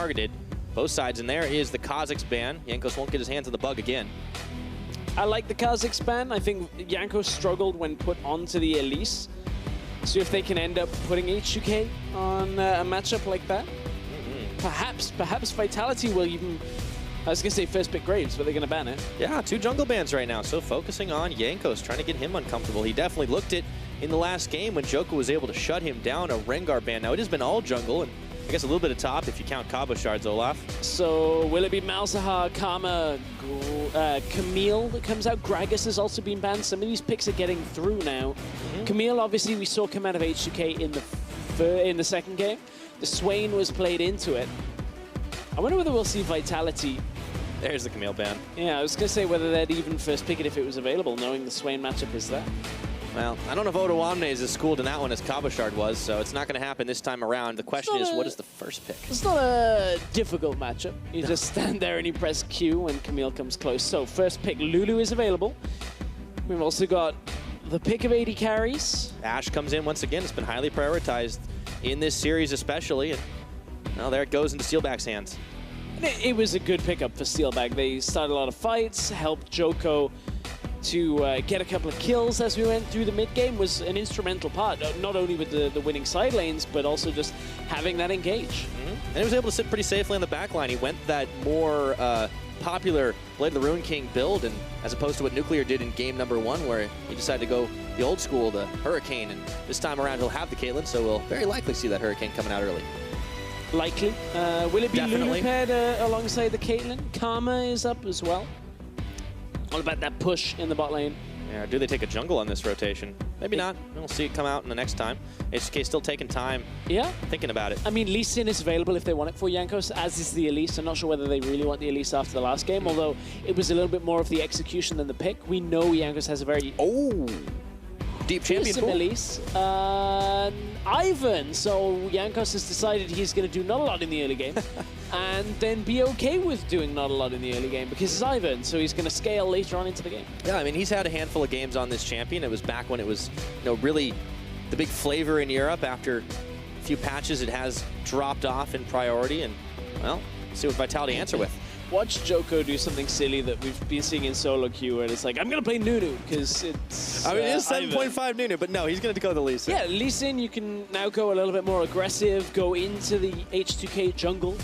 targeted. Both sides, and there is the Kazakhs ban. Jankos won't get his hands on the bug again. I like the Kazakhs ban. I think Jankos struggled when put onto the Elise. So if they can end up putting H2K on a matchup like that, perhaps Vitality will even, I was going to say first pick Graves, but they're going to ban it. Yeah, 2 jungle bans right now, so focusing on Jankos, trying to get him uncomfortable. He definitely looked it in the last game when Djoko was able to shut him down, a Rengar ban. Now, it has been all jungle, and I guess a little bit of top if you count Cabochard's, Olaf. So will it be Malzahar, Karma, Camille that comes out? Gragas has also been banned. Some of these picks are getting through now. Camille, obviously, we saw come out of H2K in the second game. The Swain was played into it. I wonder whether we'll see Vitality. There's the Camille ban. Yeah, I was going to say whether they'd even first pick it if it was available, knowing the Swain matchup is there. Well, I don't know if Odoamne is as schooled in that one as Cabochard was, so it's not going to happen this time around. The question is, what is the first pick? It's not a difficult matchup. You just stand there and you press Q when Camille comes close. So first pick, Lulu is available. We've also got the pick of AD carries. Ashe comes in once again. It's been highly prioritized in this series especially. And, well, there it goes into Steelback's hands. It was a good pickup for Steelback. They started a lot of fights, helped Djoko to get a couple of kills as we went through the mid-game, was an instrumental part, not only with the winning side lanes, but also just having that engage. And he was able to sit pretty safely on the back line. He went that more popular Blade of the Ruin King build, and as opposed to what Nuclear did in game number 1, where he decided to go the old school, the Hurricane, and this time around he'll have the Caitlyn, so we'll very likely see that Hurricane coming out early. Likely. Will it be Definitely. Lulu paired alongside the Caitlyn? Karma is up as well. All about that push in the bot lane. Yeah, do they take a jungle on this rotation? Maybe not. We'll see it come out in the next time. H2K still taking time. Yeah. Thinking about it. I mean, Lee Sin is available if they want it for Jankos, as is the Elise. I'm not sure whether they really want the Elise after the last game, although it was a little bit more of the execution than the pick. We know Jankos has a very... Deep champion pool. Elise. Ivern. So Jankos has decided he's going to do not a lot in the early game and then be okay with doing not a lot in the early game because it's Ivern, so he's going to scale later on into the game. Yeah, I mean, he's had a handful of games on this champion. It was back when it was, really the big flavor in Europe. After a few patches, it has dropped off in priority, and, well, see what Vitality answer with. Watch Djoko do something silly that we've been seeing in solo queue, where it's like, I'm going to play Nunu, because it's... I mean, it is 7.5 Nunu, but no, he's going to go the Lee Sin. Yeah, Lee Sin, you can now go a little bit more aggressive, go into the H2K jungle,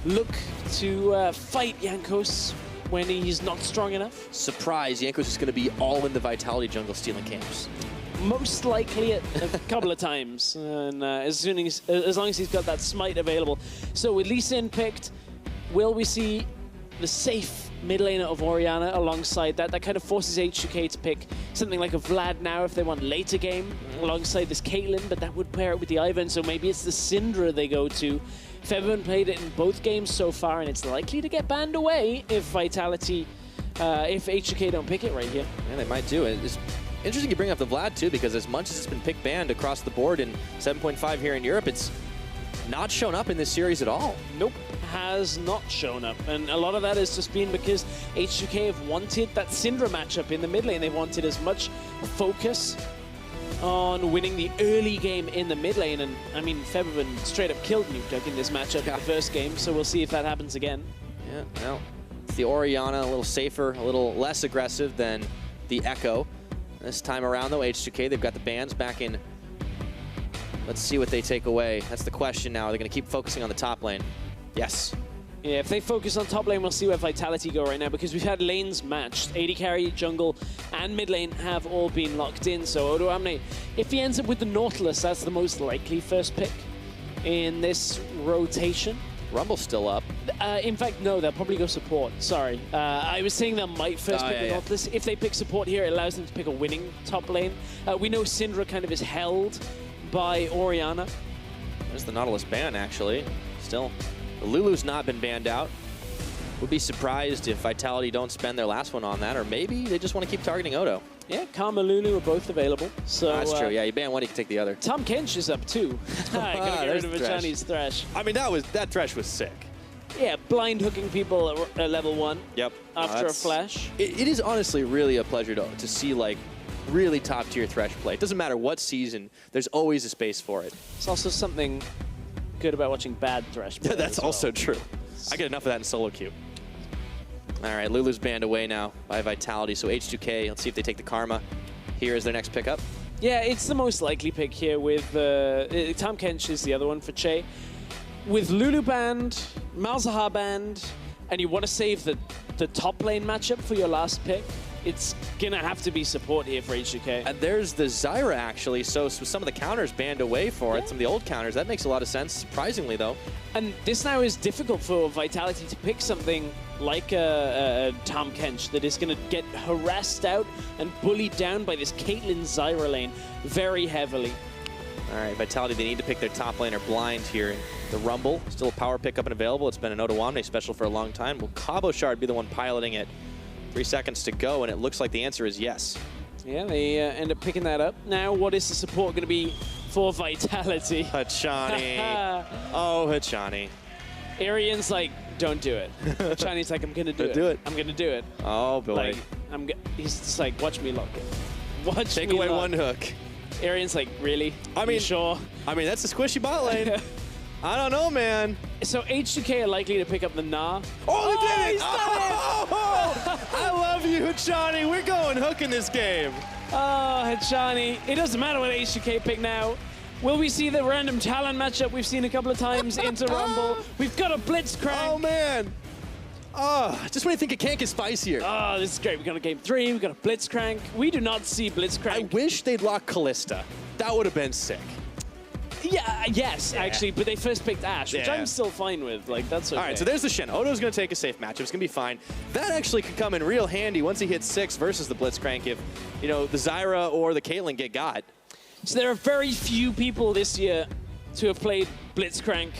look to fight Jankos when he's not strong enough. Surprise, Jankos is going to be all in the Vitality jungle stealing camps. Most likely a couple of times, and as long as he's got that smite available. So with Lee Sin picked, will we see the safe mid laner of Orianna alongside that? That kind of forces H2K to pick something like a Vlad now if they want later game alongside this Caitlyn, but that would pair it with the Ivern, so maybe it's the Syndra they go to. Febiven played it in both games so far, and it's likely to get banned away if Vitality, if H2K don't pick it right here. Yeah, they might do. It's interesting you bring up the Vlad too, because as much as it's been pick banned across the board in 7.5 here in Europe, it's not shown up in this series at all. Nope, has not shown up. And a lot of that has just been because H2K have wanted that Syndra matchup in the mid lane. They wanted as much focus on winning the early game in the mid lane. And I mean, Febiven straight up killed Nukeduck in this matchup in the first game, so we'll see if that happens again. Yeah, well, it's the Orianna, a little safer, a little less aggressive than the Echo. This time around though, H2K, they've got the bans back in. Let's see what they take away. That's the question now. Are they going to keep focusing on the top lane? Yes. Yeah, if they focus on top lane, we'll see where Vitality go right now, because we've had lanes matched. AD carry, jungle, and mid lane have all been locked in. So Odoamne, if he ends up with the Nautilus, that's the most likely first pick in this rotation. Rumble's still up. In fact, no, they'll probably go support. Sorry. I was saying they might first pick the Nautilus. If they pick support here, it allows them to pick a winning top lane. We know Syndra kind of is held by Orianna. There's the Nautilus ban, actually. Still, the Lulu's not been banned out. Would be surprised if Vitality don't spend their last one on that, or maybe they just want to keep targeting Odo. Yeah, Karma, Lulu are both available. So that's true. Yeah, you ban one, you can take the other. Tom Kench is up too. Gonna get rid of Hachani's Thresh. I mean, that Thresh was sick. Yeah, blind hooking people at level 1. Yep. After a flash. It is honestly really a pleasure to see like really top tier Thresh play. It doesn't matter what season, there's always a space for it. It's also something good about watching bad Thresh play. That's also true. I get enough of that in solo queue. All right, Lulu's banned away now by Vitality, so H2K, let's see if they take the Karma. Here is their next pickup. Yeah, it's the most likely pick here with Tahm Kench is the other one for Chei. With Lulu banned, Malzahar banned, and you want to save the top lane matchup for your last pick, it's gonna have to be support here for H2K. And there's the Zyra, actually, so some of the counters banned away for it, some of the old counters. That makes a lot of sense, surprisingly, though. And this now is difficult for Vitality to pick something like a Tahm Kench that is going to get harassed out and bullied down by this Caitlyn Zyra lane very heavily. All right, Vitality, they need to pick their top laner blind here in the Rumble. Still a power pickup and available. It's been an Odoamne special for a long time. Will Cabochard be the one piloting it? 3 seconds to go, and it looks like the answer is yes. Yeah, they end up picking that up. Now, what is the support going to be for Vitality? Hachani. Oh, Hachani. Arian's like, don't do it. Hachani's like, I'm going to do it. I'm going to do it. Oh, boy. Like, he's just like, watch me lock it. Watch Take me away lock. one hook. Arian's like, really? I mean, you sure? I mean, that's a squishy bot lane. I don't know, man. So H2K are likely to pick up the Nah. Oh, they did it! He's done Oh, I love you, Hachani. We're going hook in this game. Oh, Hachani. It doesn't matter what H2K pick now. Will we see the random talent matchup we've seen a couple of times into Rumble? We've got a Blitzkrieg. Oh, man. Oh, just when you think it can't get spicier. Oh, this is great. We've got a game 3. We've got a Blitzkrieg. We do not see Blitzkrieg. I wish they'd lock Callista. That would have been sick. Yeah, yes, actually, but they first picked Ashe, which I'm still fine with. Like, that's okay. All right, so there's the Shen. Odo's going to take a safe matchup. It's going to be fine. That actually could come in real handy once he hits 6 versus the Blitzkrieg if, you know, the Zyra or the Caitlyn get got. So there are very few people this year to have played Blitzkrieg.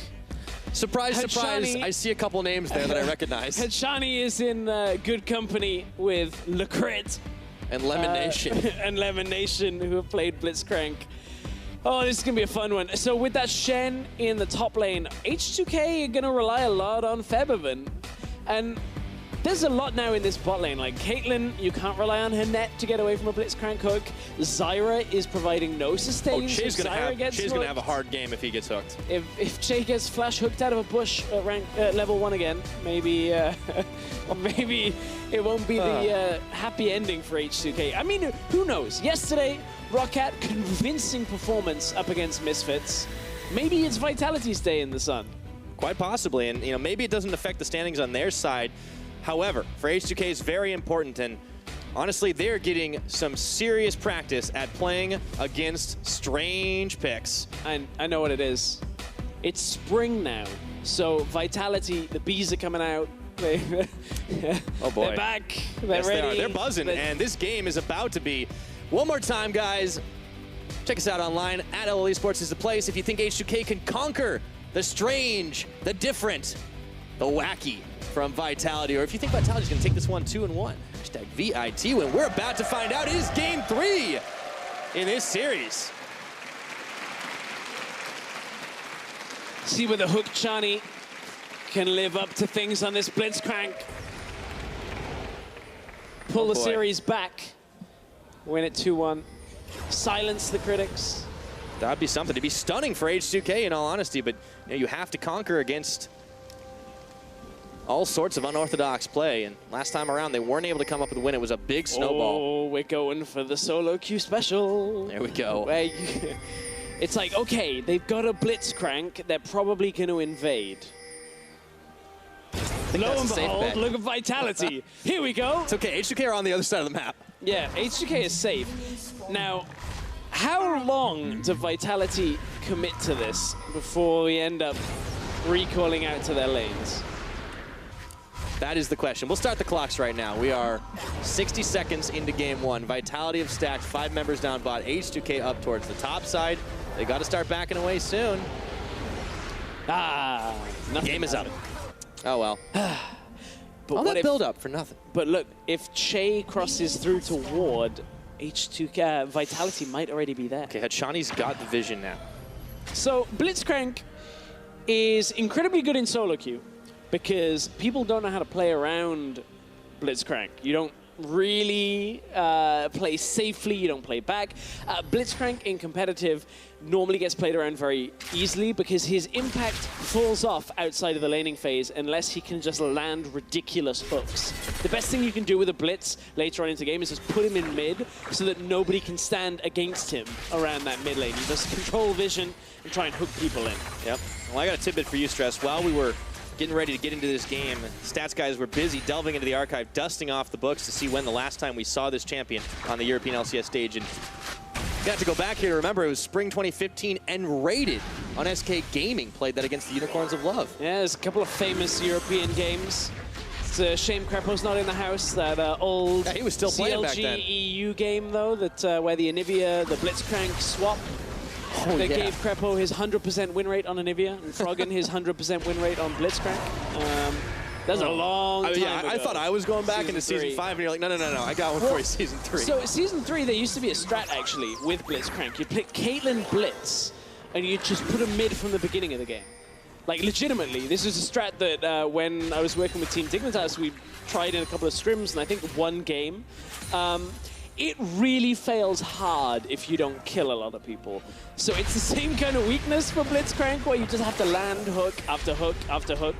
Surprise, surprise, I see a couple names there that I recognize. Hachani is in good company with Lecrit. And Lemon Nation. And Lemon Nation, who have played Blitzkrieg. Oh, this is going to be a fun one. So with that Shen in the top lane, H2K are going to rely a lot on Febiven. And there's a lot now in this bot lane. Like Caitlyn, you can't rely on her net to get away from a Blitzkrieg hook. Zyra is providing no sustain. Oh, Chei's going to have a hard game if he gets hooked. If Chei gets flash hooked out of a bush at level 1 again, maybe maybe it won't be the happy ending for H2K. I mean, who knows? Yesterday, Roccat, convincing performance up against Misfits. Maybe it's Vitality's day in the sun. Quite possibly, and you know, maybe it doesn't affect the standings on their side. However, for H2K, it's very important, and honestly, they're getting some serious practice at playing against strange picks. I know what it is. It's spring now, so Vitality, the bees are coming out. Oh boy. They're back. They're yes, ready. They are. They're buzzing, and this game is about to be. One more time, guys. Check us out online. At LL Esports is the place. If you think H2K can conquer the strange, the different, the wacky from Vitality, or if you think Vitality's going to take this one 2-1, hashtag VIT win. We're about to find out. It is game 3 in this series. See whether Hachani can live up to things on this Blitzkrieg. Pull the series back. Win it 2-1. Silence the critics. That'd be something. It'd be stunning for H2K, in all honesty, but you know, you have to conquer against all sorts of unorthodox play, and last time around they weren't able to come up with a win. It was a big snowball. Oh, we're going for the solo queue special. There we go. It's like, okay, they've got a Blitzkrieg. They're probably going to invade. Lo and behold, look at Vitality. Here we go. It's okay. H2K are on the other side of the map. Yeah, H2K is safe. Now, how long do Vitality commit to this before we end up recalling out to their lanes? That is the question. We'll start the clocks right now. We are 60 seconds into game 1. Vitality have stacked 5 members down bot. H2K up towards the top side. They got to start backing away soon. Game is up. Oh, well. But all that build up for nothing. But look, if Chei crosses through to ward, H2K Vitality might already be there. Okay, Hachani's got the vision now. So Blitzkrieg is incredibly good in solo queue because people don't know how to play around Blitzkrieg. You don't really play safely, you don't play back. Blitzkrieg in competitive normally gets played around very easily because his impact falls off outside of the laning phase unless he can just land ridiculous hooks. The best thing you can do with a Blitz later on into the game is just put him in mid so that nobody can stand against him around that mid lane. You just control vision and try and hook people in. Yep. Well, I got a tidbit for you, Stress. While we were getting ready to get into this game, stats guys were busy delving into the archive, dusting off the books to see when the last time we saw this champion on the European LCS stage. And got to go back here to remember it was spring 2015 and rated on SK Gaming. Played that against the Unicorns of Love. Yeah, there's a couple of famous European games. It's a shame Crepo's not in the house. That old he was still playing back then. EU game, though, that where the Anivia, the Blitzkrieg swap. They gave Crepo his 100% win rate on Anivia and Froggen his 100% win rate on Blitzkrieg. That's a long time ago. I thought I was going back into Season 5, and you're like, no, I got one for you, Season 3. So Season 3, there used to be a strat, actually, with Blitzkrieg. You'd pick Caitlyn Blitz, and you'd just put a mid from the beginning of the game. Like, legitimately, this is a strat that when I was working with Team Dignitas, we tried in a couple of scrims, and I think one game. It really fails hard if you don't kill a lot of people. So it's the same kind of weakness for Blitzkrieg, where you just have to land hook after hook after hook.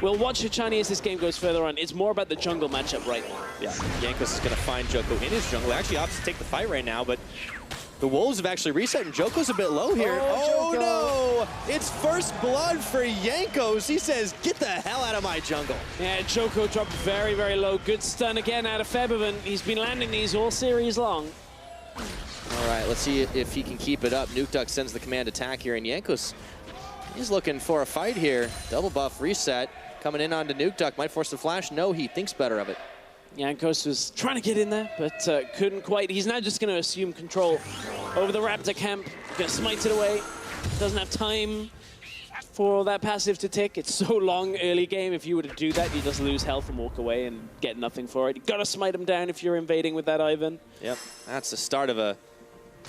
We'll watch Hachani as this game goes further on. It's more about the jungle matchup right now. Yeah, Jankos is going to find Djoko in his jungle. Actually opts to take the fight right now, but the Wolves have actually reset, and Djoko's a bit low here. Oh no! It's first blood for Jankos. He says, get the hell out of my jungle. Yeah, Djoko dropped very, very low. Good stun again out of Febiven. He's been landing these all series long. All right, let's see if he can keep it up. Nukeduck sends the command attack here, and Jankos, he's looking for a fight here. Double buff reset. Coming in onto Nukeduck. Might force the flash. No, he thinks better of it. Jankos was trying to get in there, but couldn't quite. He's now just going to assume control over the Raptor camp. Going to smite it away. Doesn't have time for that passive to tick. It's so long early game. If you were to do that, you just lose health and walk away and get nothing for it. You got to smite him down if you're invading with that Ivern. Yep, that's the start of a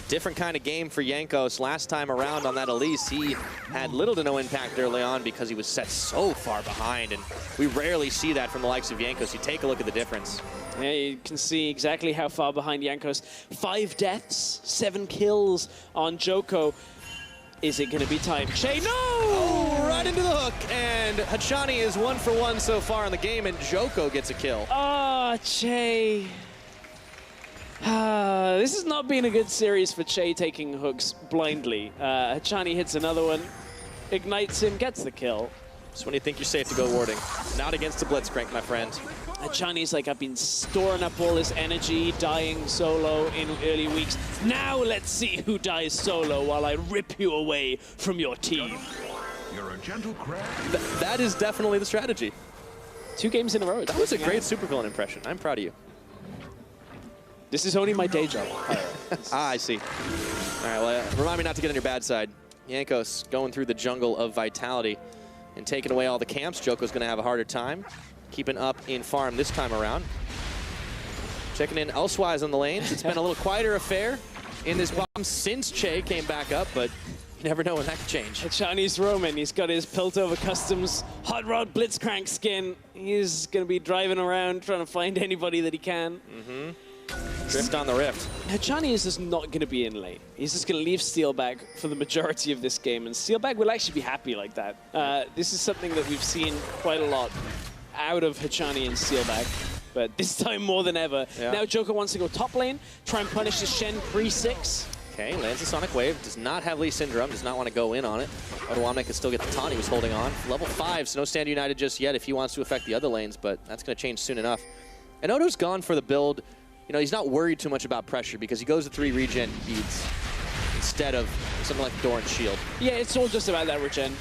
different kind of game for Jankos. Last time around on that Elise, he had little to no impact early on because he was set so far behind, and we rarely see that from the likes of Jankos. You take a look at the difference. Yeah, you can see exactly how far behind Jankos. 5 deaths, 7 kills on Djoko. Is it going to be time? Chei, no! Oh, right into the hook, and Hachani is 1 for 1 so far in the game, and Djoko gets a kill. Oh, Chei. This has not been a good series for Chei taking hooks blindly. Hachani hits another one, ignites him, gets the kill. So when you think you're safe to go warding, not against the Blitzkrieg, my friend. Hachani's like, I've been storing up all this energy, dying solo in early weeks. Now let's see who dies solo while I rip you away from your team. You're a gentle crab. That is definitely the strategy. 2 games in a row. That was a great supervillain impression. I'm proud of you. This is only my day job. I see. All right, well, remind me not to get on your bad side. Jankos going through the jungle of Vitality and taking away all the camps. Djoko's going to have a harder time keeping up in farm this time around. Checking in elsewise on the lanes. It's been a little quieter affair in this bottom since Chei came back up, but you never know when that could change. Hachani's roaming. He's got his Piltover Customs Hot Rod Blitzkrieg skin. He's going to be driving around trying to find anybody that he can. Drift on the rift. Hachani is just not going to be in lane. He's just going to leave Steelback for the majority of this game, and Steelback will actually be happy like that. This is something that we've seen quite a lot out of Hachani and Steelback, but this time more than ever. Yeah. Now Djoko wants to go top lane, try and punish the Shen pre-6. Okay, lands the Sonic Wave, does not have Lee Syndrome, does not want to go in on it. Odoamne can still get the taunt he was holding on. Level 5, so no Stand United just yet if he wants to affect the other lanes, but that's going to change soon enough. And Odo's gone for the build. You know, he's not worried too much about pressure because he goes to 3 regen beads instead of something like Doran's Shield. Yeah, it's all just about that regen.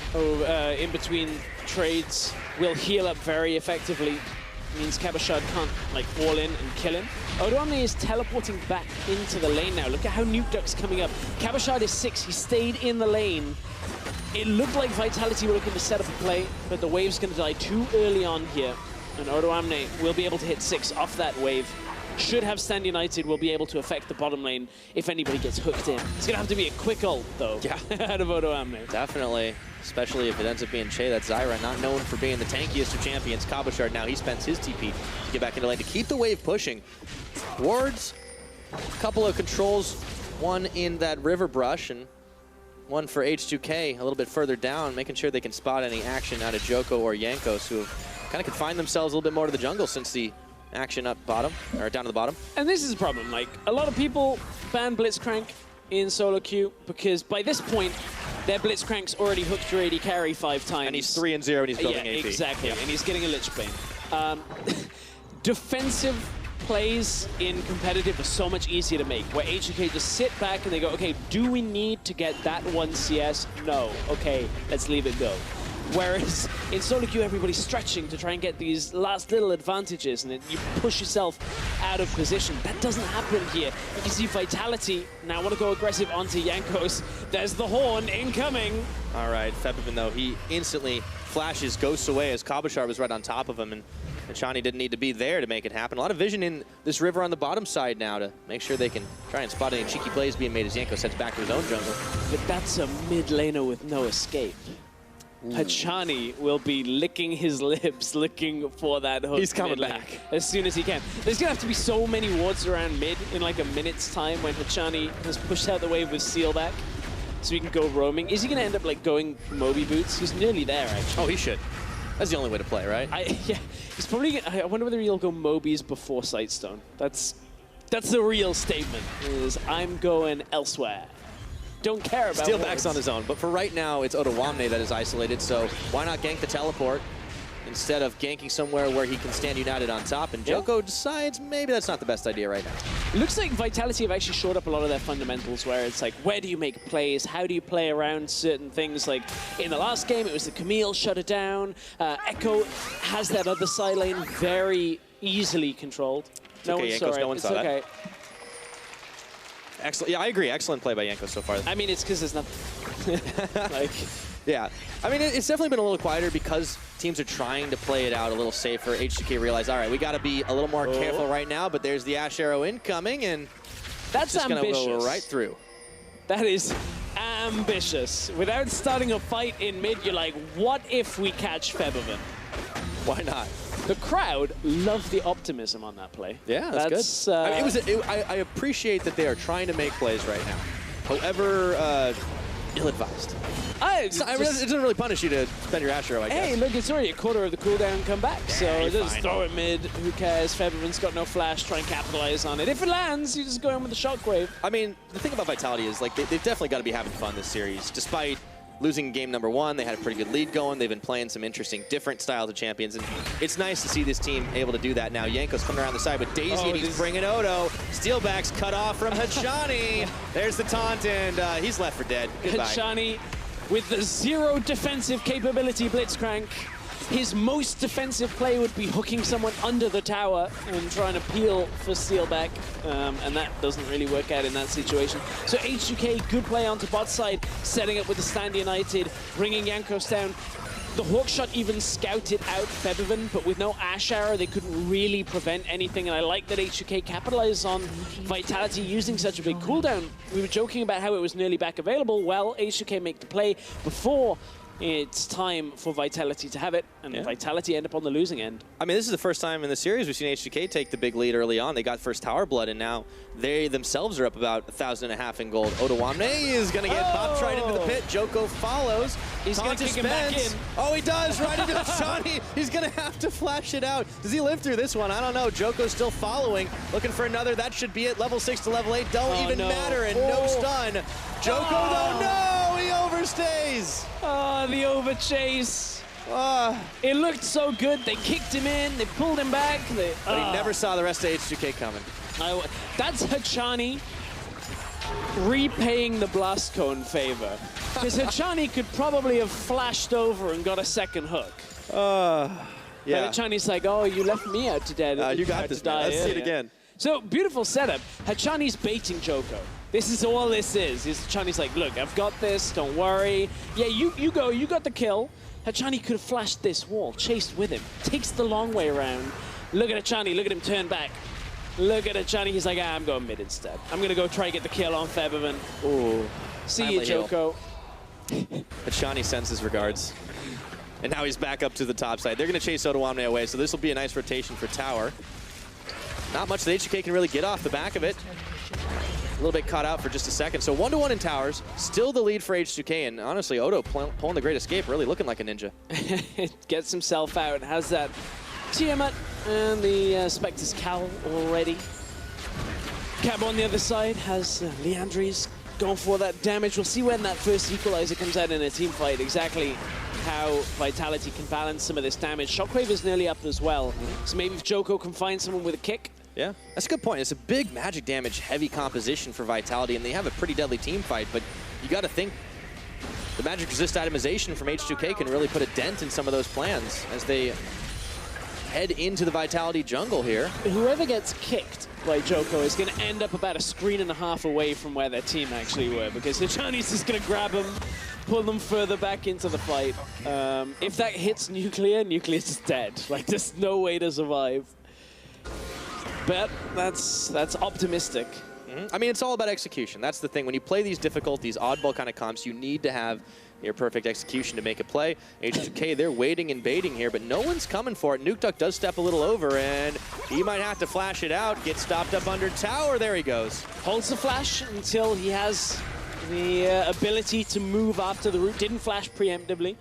In between trades, will heal up very effectively. Means Cabochard can't like all in and kill him. Odoamne is teleporting back into the lane now. Look at how Nukeduck's coming up. Cabochard is 6, he stayed in the lane. It looked like Vitality were looking to set up a play, but the wave's gonna die too early on here. And Odoamne will be able to hit 6 off that wave. should have Stand United, will be able to affect the bottom lane if anybody gets hooked in. It's going to have to be a quick ult, though, out of Odoamne. Definitely, especially if it ends up being Chei. That's Zyra, not known for being the tankiest of champions. Cabochard now, he spends his TP to get back into lane to keep the wave pushing. Wards, a couple of controls, one in that river brush and one for H2K a little bit further down, making sure they can spot any action out of Djoko or Jankos, who have kind of confined themselves a little bit more to the jungle since the action up bottom, or down to the bottom. And this is a problem. Like, a lot of people ban Blitzkrieg in solo queue because by this point, their Blitzcrank's already hooked your AD carry 5 times. And he's 3-0 and he's building AP. Exactly, and he's getting a Lich Bane. Defensive plays in competitive are so much easier to make, where H2K just sit back and they go, okay, do we need to get that 1 CS? No. Okay, let's leave it go. Whereas in solo queue, everybody's stretching to try and get these last little advantages, and then you push yourself out of position. That doesn't happen here. You can see Vitality now want to go aggressive onto Jankos. There's the horn incoming. All right, Febiven, though, he instantly flashes, ghosts away as Cabochard was right on top of him, and Hachani didn't need to be there to make it happen. A lot of vision in this river on the bottom side now to make sure they can try and spot any cheeky plays being made as Jankos heads back to his own jungle. But that's a mid laner with no escape. Hachani will be licking his lips looking for that hook. He's coming back as soon as he can. There's going to have to be so many wards around mid in like a minute's time when Hachani has pushed out the wave with Steelback so he can go roaming. Is he going to end up like going Moby boots? He's nearly there, actually. Oh, he should. That's the only way to play, right? Yeah, he's probably gonna, I wonder whether he'll go Mobies before Sightstone. That's the real statement, is I'm going elsewhere. Don't care about Steelback's on his own, but for right now, it's Odoamne that is isolated, so why not gank the teleport instead of ganking somewhere where he can stand united on top, and Djoko decides maybe that's not the best idea right now. It looks like Vitality have actually shored up a lot of their fundamentals, where it's like, where do you make plays? How do you play around certain things? Like, in the last game, it was the Camille shut it down. Echo has that other side lane very easily controlled. No one saw it. No one saw okay. that. Excellent. Yeah, I agree. Excellent play by Jankos so far. I mean, it's because there's nothing. Like, yeah. I mean, it's definitely been a little quieter because teams are trying to play it out a little safer. H2K realized, all right, we got to be a little more careful right now, but there's the Ashe arrow incoming, and that's just going to ambitious. go right through. That is ambitious. Without starting a fight in mid, you're like, what if we catch Febiven? Why not? The crowd loved the optimism on that play. Yeah, that's good. I mean, I appreciate that they are trying to make plays right now. However, ill-advised. It doesn't really punish you to spend your Ashe arrow, I guess. Hey, look, it's already a quarter of the cooldown come back, so just throw it mid. Who cares? Febiven's got no flash. Try and capitalize on it. If it lands, you just go in with the shockwave. I mean, the thing about Vitality is like they've definitely got to be having fun this series, despite losing game number 1. They had a pretty good lead going. They've been playing some interesting, different styles of champions, and it's nice to see this team able to do that now. Jankos coming around the side with Daisy, and he's bringing Odo. Steelback's cut off from Hachani. There's the taunt, and he's left for dead. Goodbye. Hachani with the 0 defensive capability Blitzkrieg. His most defensive play would be hooking someone under the tower and trying to peel for Steelback, and that doesn't really work out in that situation. So H2K, good play onto bot side, setting up with the Stand United, bringing Jankos down. The Hawkshot even scouted out Febiven, but with no Ashe arrow, they couldn't really prevent anything, and I like that H2K capitalized on Vitality using such a big cooldown. We were joking about how it was nearly back available. Well, H2K make the play before it's time for Vitality to have it, and Vitality end up on the losing end. I mean, this is the first time in the series we've seen H2K take the big lead early on. They got first Tower Blood, and now they themselves are up about 1,500 in gold. Odoamne is going to get popped right into the pit. Djoko follows. He's going to kick him back in. Oh, he does, right into Hachani. He's going to have to flash it out. Does he live through this one? I don't know. Djoko's still following, looking for another. That should be it. Level 6 to level 8 don't even matter, and no stun. Djoko, though, no! He overstays. Oh, the overchase. It looked so good. They kicked him in. They pulled him back. But he never saw the rest of H2K coming. That's Hachani repaying the Blast Cone favor. Because Hachani could probably have flashed over and got a second hook. Yeah. But Hachani's like, oh, you left me out to dead. You got this, man. Let's see it again. So, beautiful setup. Hachani's baiting Djoko. This is all this is. Hachani's like, look, I've got this, don't worry. Yeah, you go, you got the kill. Hachani could have flashed this wall, chased with him, takes the long way around. Look at Hachani, look at him turn back. Look at Hachani. He's like, I'm going mid instead. I'm going to go try and get the kill on Febiven. Ooh. See you, Djoko. Hachani sends his regards. And now he's back up to the top side. They're going to chase Odoamne away, so this will be a nice rotation for Tower. Not much that H2K can really get off the back of it. A little bit caught out for just a second. So 1-1 in towers. Still the lead for H2K. And honestly, Odo pulling the great escape, really looking like a ninja. Gets himself out. Has that Tiamat and the Spectre's Cowl already. Cab on the other side has Leandries going for that damage. We'll see when that first equalizer comes out in a team fight, exactly how Vitality can balance some of this damage. Shockwave is nearly up as well. So maybe if Djoko can find someone with a kick. Yeah, that's a good point. It's a big magic damage heavy composition for Vitality, and they have a pretty deadly team fight, but you got to think the magic resist itemization from H2K can really put a dent in some of those plans as they head into the Vitality jungle here. Whoever gets kicked by Djoko is going to end up about a screen and a half away from where their team actually were, because Hachani's just going to grab them, pull them further back into the fight. If that hits Nuclear, Nuclear's just dead. Like, there's no way to survive. But that's optimistic. I mean, it's all about execution. That's the thing. When you play these difficult, these oddball kind of comps, you need to have your perfect execution to make a play. H2K, they're waiting and baiting here, but no one's coming for it. Nukeduck does step a little over, and he might have to flash it out. Gets stopped up under tower. There he goes. Holds the flash until he has the ability to move after the root. Didn't flash preemptively.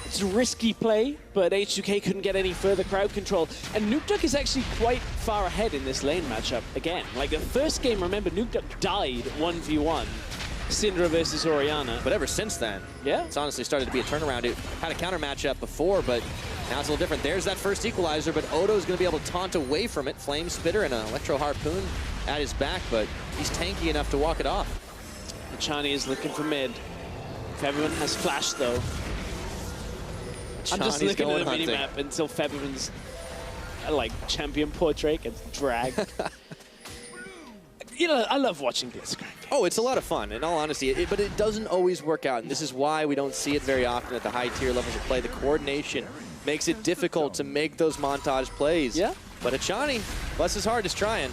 It's a risky play, but H2K couldn't get any further crowd control. And Nukeduck is actually quite far ahead in this lane matchup again. Like the first game, remember, Nukeduck died 1v1. Syndra versus Orianna. But ever since then, yeah, it's honestly started to be a turnaround. It had a counter matchup before, but now it's a little different. There's that first equalizer, but Odo's going to be able to taunt away from it. Flame Spitter and an Electro Harpoon at his back, but he's tanky enough to walk it off. Hachani is looking for mid. Febiven has flash, though. I'm just looking at the minimap until Febiven's like champion portrait gets dragged. You know, I love watching Blitzkrieg. Oh, it's a lot of fun, in all honesty, but it doesn't always work out, and this is why we don't see it very often at the high tier levels of play. The coordination makes it difficult to make those montage plays. Yeah. But Hachani, bless his heart, is trying.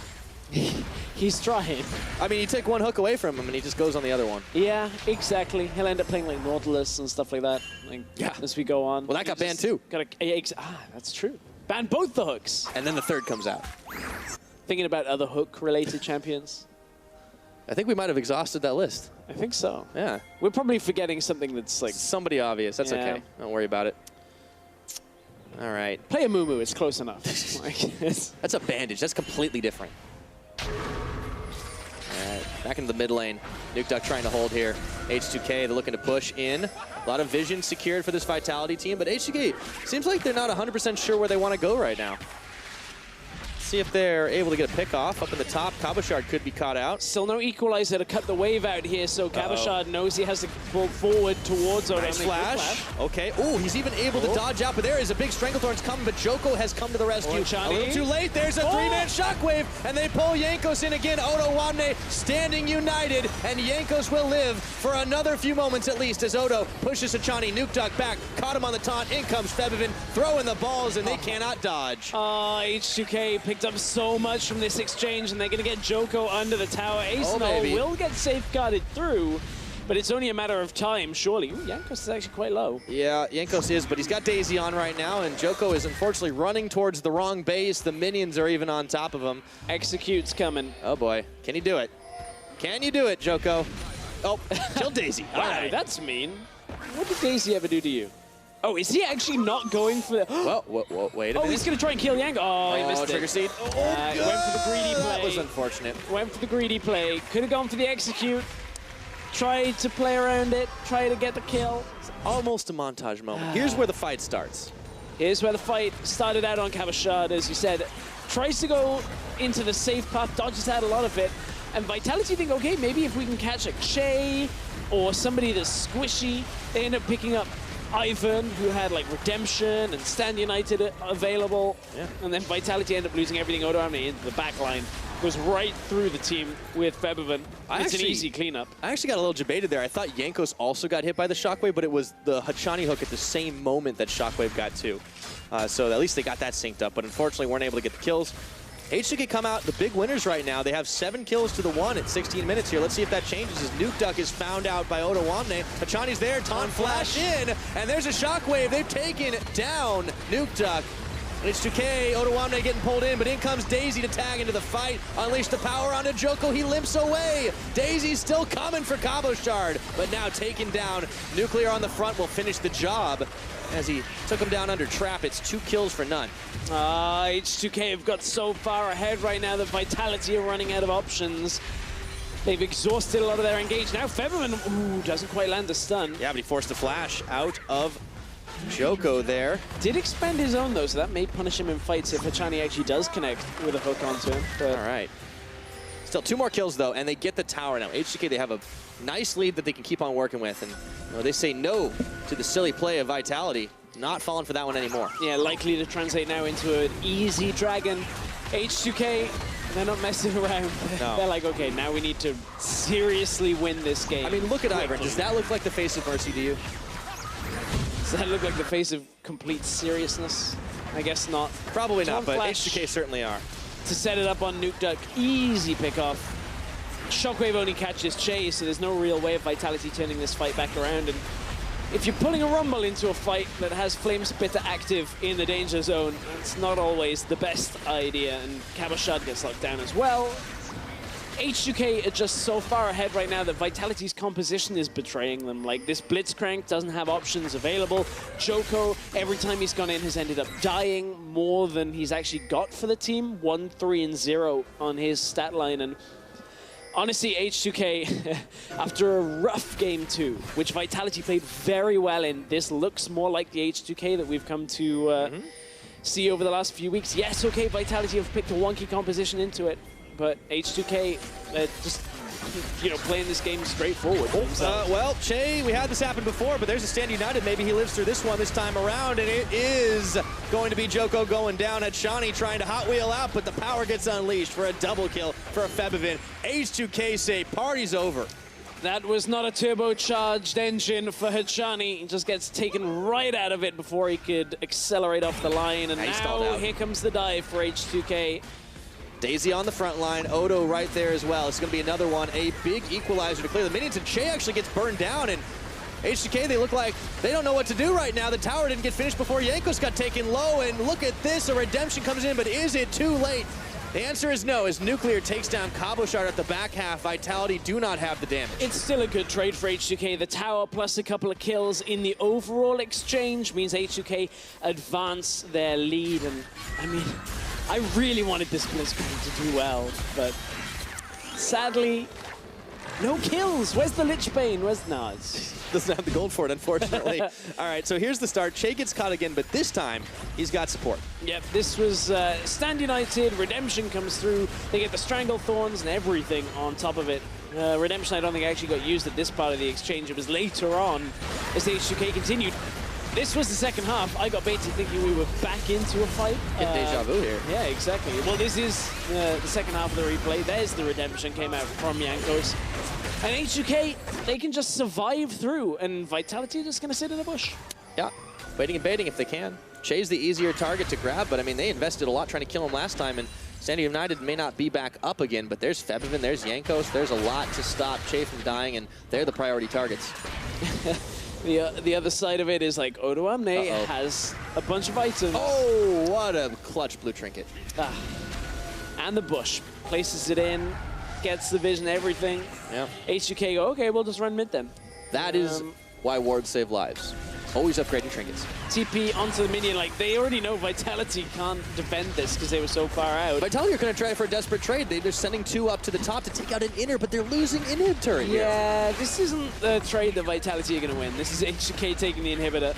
He's trying. I mean, you take one hook away from him, and he just goes on the other one. Yeah, exactly. He'll end up playing like Nautilus and stuff like that. Like, yeah. As we go on. Well, that got banned too. That's true. Banned both the hooks. And then the third comes out. Thinking about other hook-related champions? I think we might have exhausted that list. I think so. Yeah. We're probably forgetting something that's like... somebody obvious. That's okay. Don't worry about it. All right. Play a Mumu. It's close enough. That's a bandage. That's completely different. All right. Back into the mid lane. Nukeduck trying to hold here. H2K, they're looking to push in. A lot of vision secured for this Vitality team, but H2K seems like they're not 100% sure where they want to go right now. See if they're able to get a pick off up in the top. Cabochard could be caught out. Still no equalizer to cut the wave out here, so Cabochard knows he has to pull forward towards Odoamne. Nice flash. Okay. Oh, he's even able to dodge out, but there is a big Stranglethorn's coming, but Djoko has come to the rescue. Hachani. A little too late. There's a three-man shockwave, and they pull Jankos in again. Odoamne standing united, and Jankos will live for another few moments at least as Odo pushes Hachani. Nukeduck back, caught him on the taunt. In comes Febiven, throwing the balls, and they cannot dodge. H2K picked up so much from this exchange, and they're going to get Djoko under the tower. Ace will get safeguarded through, but it's only a matter of time, surely. Ooh, Jankos is actually quite low. Yeah, Jankos is, but he's got Daisy on right now, and Djoko is unfortunately running towards the wrong base. The minions are even on top of him. Execute's coming. Oh boy, can he do it? Can you do it, Djoko? Oh, kill Daisy. Wow, right. That's mean. What did Daisy ever do to you? Oh, is he actually not going for the... Whoa, wait a minute. Oh, he's going to try and kill Jankos. Oh, he missed trigger seed. Went for the greedy play. That was unfortunate. Went for the greedy play. Could have gone for the execute. Tried to play around it. Try to get the kill. It's almost a montage moment. Here's where the fight starts. Here's where the fight started out on Cabochard, as you said. Tries to go into the safe path, dodges out a lot of it. And Vitality think, okay, maybe if we can catch a Chei or somebody that's squishy, they end up picking up Ivern, who had like Redemption and Stand United available. Yeah. And then Vitality end up losing everything. Odoamne into the back line. Goes right through the team with Febiven. It's an easy cleanup. I actually got a little debated there. I thought Jankos also got hit by the Shockwave, but it was the Hachani hook at the same moment that Shockwave got too. So at least they got that synced up, but unfortunately weren't able to get the kills. H2K come out the big winners right now. They have 7 kills to the 1 at 16 minutes here. Let's see if that changes as Nukeduck is found out by Odoamne. Hachani's there, taunt flash in, and there's a shockwave. They've taken down Nukeduck. H2K, Odoamne getting pulled in, but in comes Daisy to tag into the fight. Unleash the power onto Djoko, he limps away. Daisy's still coming for Cabochard, but now taken down. Nuclear on the front will finish the job as he took him down under trap. It's 2 kills for none. H2K have got so far ahead right now that Vitality are running out of options. They've exhausted a lot of their engage. Now Febiven, doesn't quite land the stun. Yeah, but he forced the flash out of Djoko there. Did expend his own though, so that may punish him in fights if Hachani actually does connect with a hook onto him. But all right. Still 2 more kills though, and they get the tower now. H2K, they have a nice lead that they can keep on working with, and you know, they say no to the silly play of Vitality. Not falling for that one anymore. Yeah, likely to translate now into an easy dragon. H2K, they're not messing around. No. They're like, okay, now we need to seriously win this game. I mean, look at Ivern. Does that look like the face of Mercy to you? Does that look like the face of complete seriousness? I guess not. Probably not, but Flash H2K certainly are. to set it up on Nukeduck. Easy pickoff. Shockwave only catches Chei, so there's no real way of Vitality turning this fight back around. And if you're pulling a Rumble into a fight that has Flame Spitter active in the danger zone, it's not always the best idea. And Cabochard gets locked down as well. H2K are just so far ahead right now that Vitality's composition is betraying them. Like, this Blitzkrieg doesn't have options available. Djoko, every time he's gone in, has ended up dying more than he's actually got for the team. 1, 3, and 0 on his stat line. And honestly, H2K, after a rough game 2, which Vitality played very well in, this looks more like the H2K that we've come to see over the last few weeks. Yes, okay, Vitality have picked a wonky composition into it, but H2K just, you know, playing this game straightforward. Well, Chei, we had this happen before, but there's a Stand United. Maybe he lives through this one this time around, and it is going to be Djoko going down. Hachani trying to hot wheel out, but the power gets unleashed for a double kill for a Febiven. H2K say party's over. That was not a turbocharged engine for Hachani. He just gets taken right out of it before he could accelerate off the line, and now here comes the dive for H2K. Daisy on the front line, Odo right there as well. It's going to be another one, a big equalizer to clear the minions, and Chei actually gets burned down, and H2K, they look like they don't know what to do right now. The tower didn't get finished before Jankos got taken low, and look at this, a redemption comes in, but is it too late? The answer is no, as Nuclear takes down Cabochard at the back half. Vitality do not have the damage. It's still a good trade for H2K. The tower plus a couple of kills in the overall exchange means H2K advance their lead, and I mean, I really wanted this Blitzkrieg to do well, but sadly, no kills. Where's the Lich Bane? Where's... No, it's... Doesn't have the gold for it, unfortunately. All right, so here's the start. Chei gets caught again, but this time, he's got support. Yep, this was Stand United. Redemption comes through. They get the Strangle Thorns and everything on top of it. Redemption, I don't think actually got used at this part of the exchange. It was later on as the H2K continued. This was the second half. I got baited thinking we were back into a fight. Get deja vu here. Yeah, exactly. Well, this is the second half of the replay. There's the redemption came out from Jankos. And H2K, they can just survive through, and Vitality is just going to sit in a bush. Yeah, waiting and baiting if they can. Chei's the easier target to grab, but I mean, they invested a lot trying to kill him last time, and Stand United may not be back up again, but there's Febiven, there's Jankos, there's a lot to stop Chei from dying, and they're the priority targets. The other side of it is like Odoamne has a bunch of items. Oh, what a clutch blue trinket. And the bush. Places it in, gets the vision, everything. Yeah. H2K go, okay, we'll just run mid then. That is why wards save lives. Always upgrading trinkets. TP onto the minion, like they already know Vitality can't defend this because they were so far out. Vitality are going to try for a desperate trade. They're sending 2 up to the top to take out an inner, but they're losing inhib turret here. Yeah, this isn't the trade that Vitality are going to win. This is H2K taking the inhibitor.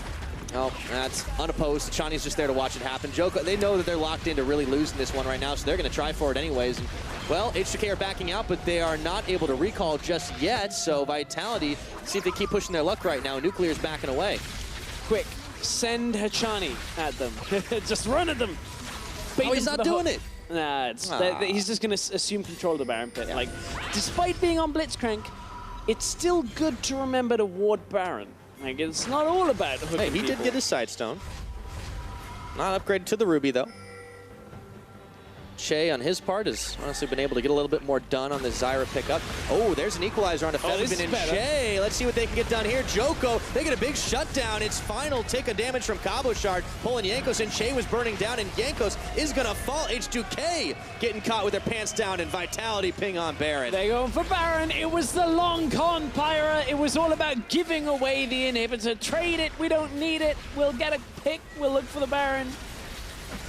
Oh, that's unopposed. Hachani's just there to watch it happen. Djoko, they know that they're locked into really losing this one right now, so they're going to try for it anyways. And, well, H2K are backing out, but they are not able to recall just yet, so Vitality, see if they keep pushing their luck right now. Nuclear's backing away. Quick, send Hachani at them. Just run at them. Oh, he's not doing it. Nah, he's just going to assume control of the Baron pit. Yeah. Like, despite being on Blitzkrieg, it's still good to remember to ward Baron. Like, it's not all about hooking Hey, he people. did get his side stone. Not upgraded to the Ruby, though. Chei on his part has honestly been able to get a little bit more done on the Zyra pickup. Oh, there's an equalizer on a Febiven and Chei. Let's see what they can get done here. Djoko, they get a big shutdown. It's final tick of damage from Cabochard, pulling Jankos, and Chei was burning down, and Jankos is gonna fall. H2K getting caught with their pants down, and Vitality ping on Baron. They're going for Baron. It was the long con, Pyra. It was all about giving away the inhibitor. Trade it, we don't need it. We'll get a pick, we'll look for the Baron.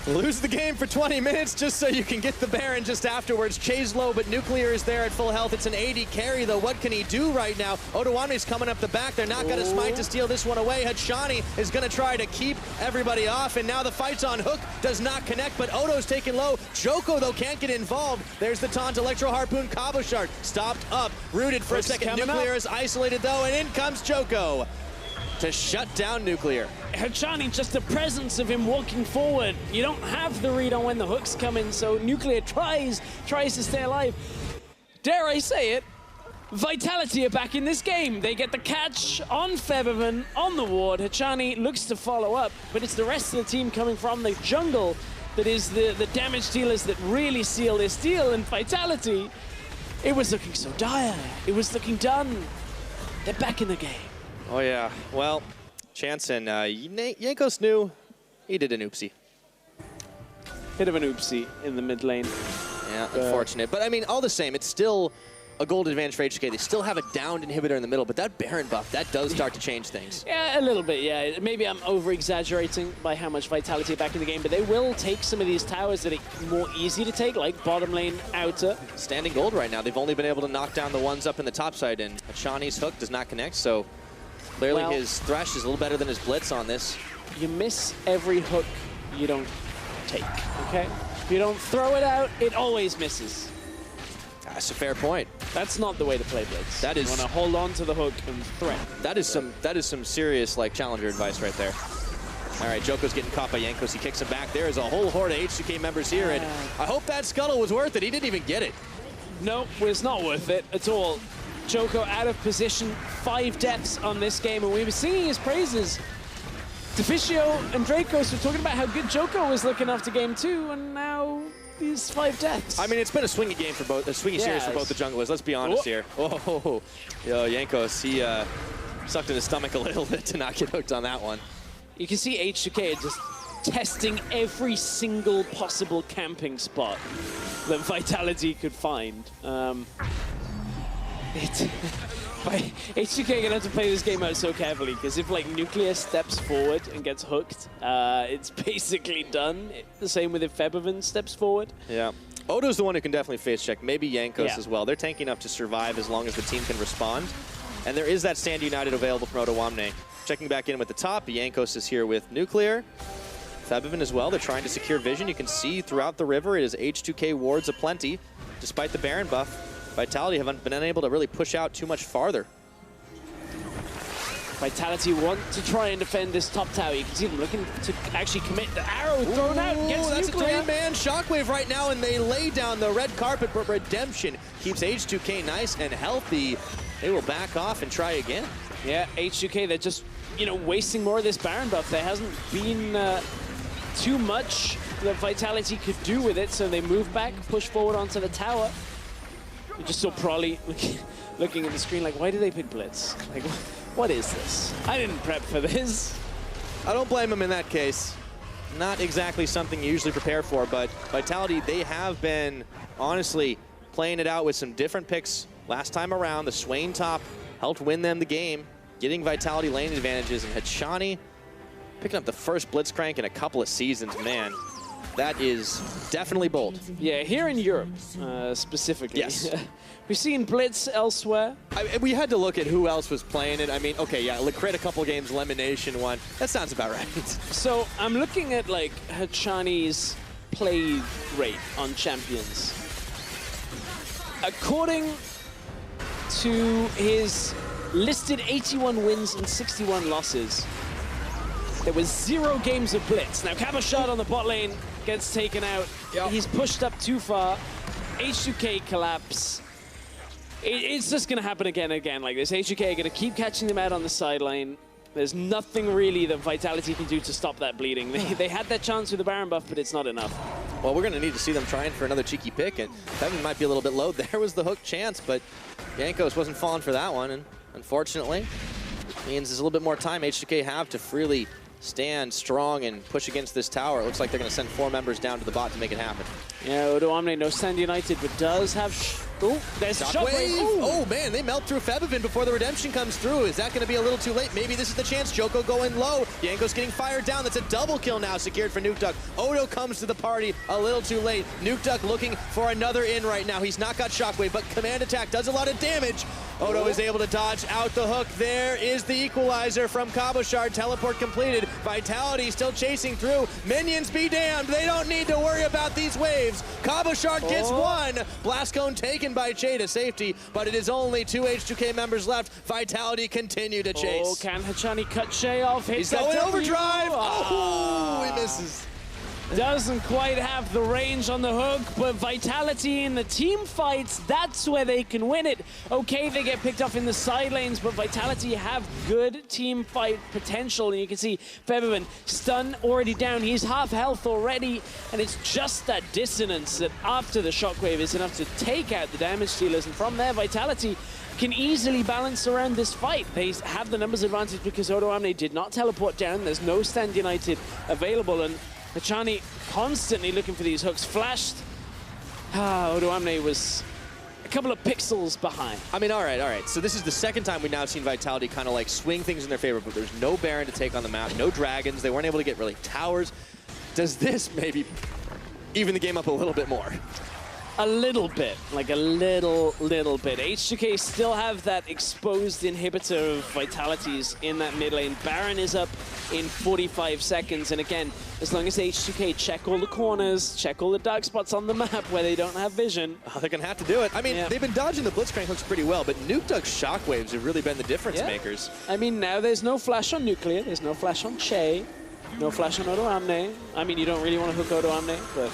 Lose the game for 20 minutes just so you can get the Baron just afterwards. Chei's low, but Nuclear is there at full health. It's an AD carry, though. What can he do right now? Odoamne's coming up the back. They're not going to smite to steal this one away. Hachani is going to try to keep everybody off, and now the fight's on hook. Does not connect, but Odo's taken low. Djoko, though, can't get involved. There's the taunt. Electro Harpoon. Cabochard stopped up. Rooted for a second. Nuclear is isolated, though, and in comes Djoko to shut down Nuclear. Hachani, just the presence of him walking forward. You don't have the read on when the hooks come in, so Nuclear tries to stay alive. Dare I say it, Vitality are back in this game. They get the catch on Febiven, on the ward. Hachani looks to follow up, but it's the rest of the team coming from the jungle that is the damage dealers that really seal this deal, and Vitality, it was looking so dire. It was looking done. They're back in the game. Oh, yeah. Well, Chance and Jankos knew he did an oopsie. Bit of an oopsie in the mid lane. Yeah, unfortunate. But, I mean, all the same, it's still a gold advantage for H2K. They still have a downed inhibitor in the middle, but that Baron buff, that does start to change things. Yeah, a little bit, yeah. Maybe I'm over-exaggerating by how much Vitality are back in the game, but they will take some of these towers that are more easy to take, like bottom lane, outer. Standing gold right now. They've only been able to knock down the ones up in the top side, and Hachani's hook does not connect, so clearly his Thresh is a little better than his Blitz on this. You miss every hook you don't take, okay? If you don't throw it out, it always misses. That's a fair point. That's not the way to play Blitz. That is. You want to hold on to the hook and threat. That is some serious like challenger advice right there. All right, Djoko's getting caught by Jankos. He kicks him back. There is a whole horde of H2K members here, and I hope that scuttle was worth it. He didn't even get it. No, it's not worth it at all. Djoko out of position, 5 deaths on this game, and we were singing his praises. Deficio and Dracos were talking about how good Djoko was looking after game 2, and now these 5 deaths. I mean, it's been a swingy game for both, a swingy series for both the junglers. Let's be honest here. Oh, yo, Jankos, he sucked in his stomach a little bit to not get hooked on that one. You can see H2K just testing every single possible camping spot that Vitality could find. H2K are gonna have to play this game out so carefully, because if like Nuclear steps forward and gets hooked, it's basically done. The same with if Febiven steps forward. Yeah. Odo's the one who can definitely face check, maybe Jankos as well. They're tanking up to survive as long as the team can respond. And there is that Stand United available from Odoamne. Checking back in with the top, Jankos is here with Nuclear. Febiven as well, they're trying to secure vision. You can see throughout the river, it is H2K wards aplenty, despite the Baron buff. Vitality haven't been unable to really push out too much farther. Vitality want to try and defend this top tower. You can see them looking to actually commit. The arrow thrown out against that's Nuclear. a 3-man shockwave right now, and they lay down the red carpet, but Redemption keeps H2K nice and healthy. They will back off and try again. Yeah, H2K, they're just, you know, wasting more of this Baron buff. There hasn't been too much that Vitality could do with it, so they move back, push forward onto the tower. We just saw Prolly looking at the screen like, why did they pick Blitz? Like, what is this? I didn't prep for this. I don't blame him in that case. Not exactly something you usually prepare for, but Vitality, they have been, honestly, playing it out with some different picks last time around. The Swain top helped win them the game, getting Vitality lane advantages, and Hachani picking up the first Blitzkrieg in a couple of seasons, man. That is definitely bold. Yeah, here in Europe, specifically. Yes. We've seen Blitz elsewhere. We had to look at who else was playing it. I mean, okay, yeah, Licrit a couple games, Elimination one. That sounds about right. So I'm looking at like Hachani's play rate on champions. According to his listed 81 wins and 61 losses, there was 0 games of Blitz. Now Cabochard on the bot lane gets taken out. Yep. He's pushed up too far. H2K collapse. It's just going to happen again and again like this. H2K are going to keep catching them out on the sideline. There's nothing really that Vitality can do to stop that bleeding. They had that chance with the Baron buff, but it's not enough. Well, we're going to need to see them trying for another cheeky pick, and Febiven might be a little bit low. There was the hook chance, but Jankos wasn't falling for that one, and unfortunately, means there's a little bit more time H2K have to freely stand strong and push against this tower. It looks like they're going to send 4 members down to the bot to make it happen. Yeah, Odoamne, no Stand United, but does have... Oh, there's Shockwave. Oh, man, they melt through Febiven before the redemption comes through. Is that going to be a little too late? Maybe this is the chance. Djoko going low. Jankos getting fired down. That's a double kill now secured for Nukeduck. Odo comes to the party a little too late. Nukeduck looking for another in right now. He's not got Shockwave, but command attack does a lot of damage. Odo is able to dodge out the hook. There is the equalizer from Cabochard. Teleport completed. Vitality still chasing through. Minions be damned. They don't need to worry about these waves. Cabochard gets one. Blast cone taken by Chei to safety, but it is only 2 H2K members left. Vitality continue to chase. Oh, can Hachani cut Chei off? He's going overdrive. Oh, he misses. Doesn't quite have the range on the hook, but Vitality in the team fights, that's where they can win it. Okay, they get picked off in the side lanes, but Vitality have good team fight potential. And you can see Febiven, stun already down. He's half health already, and it's just that dissonance that after the shockwave is enough to take out the damage dealers. And from there, Vitality can easily balance around this fight. They have the numbers advantage because Odoamne did not teleport down. There's no Stand United available, and Hachani constantly looking for these hooks. Flashed. Odoamne was a couple of pixels behind. I mean, all right. So this is the second time we've now seen Vitality kind of like swing things in their favor, but there's no Baron to take on the map, no dragons. They weren't able to get really towers. Does this maybe even the game up a little bit more? A little bit, like a little bit. H2K still have that exposed inhibitor of Vitalities in that mid lane. Baron is up in 45 seconds, and again, as long as H2K check all the corners, check all the dark spots on the map where they don't have vision. Oh, they're gonna have to do it. I mean, they've been dodging the Blitzkrieg hooks pretty well, but Nukeduck's shockwaves have really been the difference makers. I mean, now there's no flash on Nuclear, there's no flash on Chei, no flash on Odoamne. I mean, you don't really want to hook Odoamne, but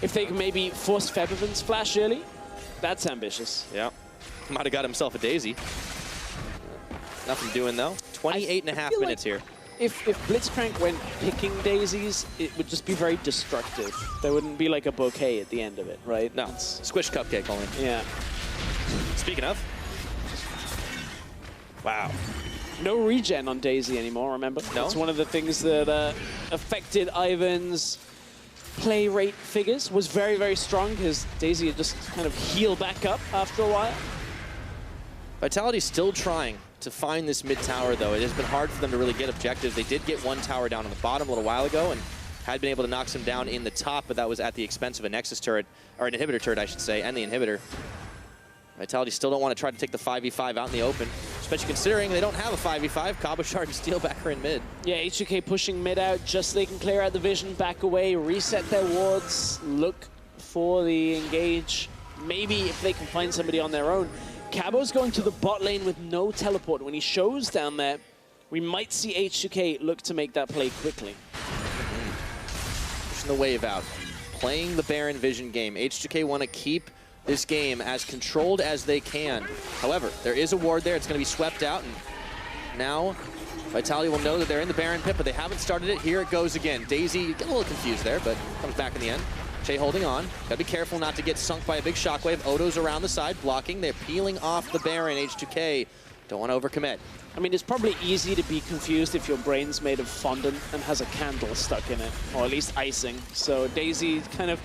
if they can maybe force Febiven's flash early, that's ambitious. Yeah. Might have got himself a daisy. Nothing doing, though. 28.5 minutes here. If Blitzkrieg went picking daisies, it would just be very destructive. There wouldn't be like a bouquet at the end of it, right? No, squish cupcake only. Yeah. Speaking of. Wow. No regen on Daisy anymore, remember? No. That's one of the things that affected Ivern's play rate figures. Was very, very strong because Daisy had just kind of healed back up after a while. Vitality's still trying to find this mid tower, though. It has been hard for them to really get objectives. They did get one tower down on the bottom a little while ago and had been able to knock some down in the top, but that was at the expense of a Nexus turret, or an inhibitor turret, I should say, and the inhibitor. Vitality still don't want to try to take the 5v5 out in the open, especially considering they don't have a 5v5. Cabochard and Steelback are in mid. Yeah, H2K pushing mid out just so they can clear out the vision, back away, reset their wards, look for the engage. Maybe if they can find somebody on their own. Cabo's going to the bot lane with no teleport. When he shows down there, we might see H2K look to make that play quickly. Pushing the wave out, playing the Baron vision game. H2K want to keep this game as controlled as they can. However, there is a ward there. It's going to be swept out, and now Vitality will know that they're in the Baron pit, but they haven't started it. Here it goes again. Daisy getting a little confused there, but comes back in the end. Chei holding on. Gotta be careful not to get sunk by a big shockwave. Odo's around the side blocking. They're peeling off the Baron. H2K don't want to overcommit. I mean, it's probably easy to be confused if your brain's made of fondant and has a candle stuck in it, or at least icing. So Daisy kind of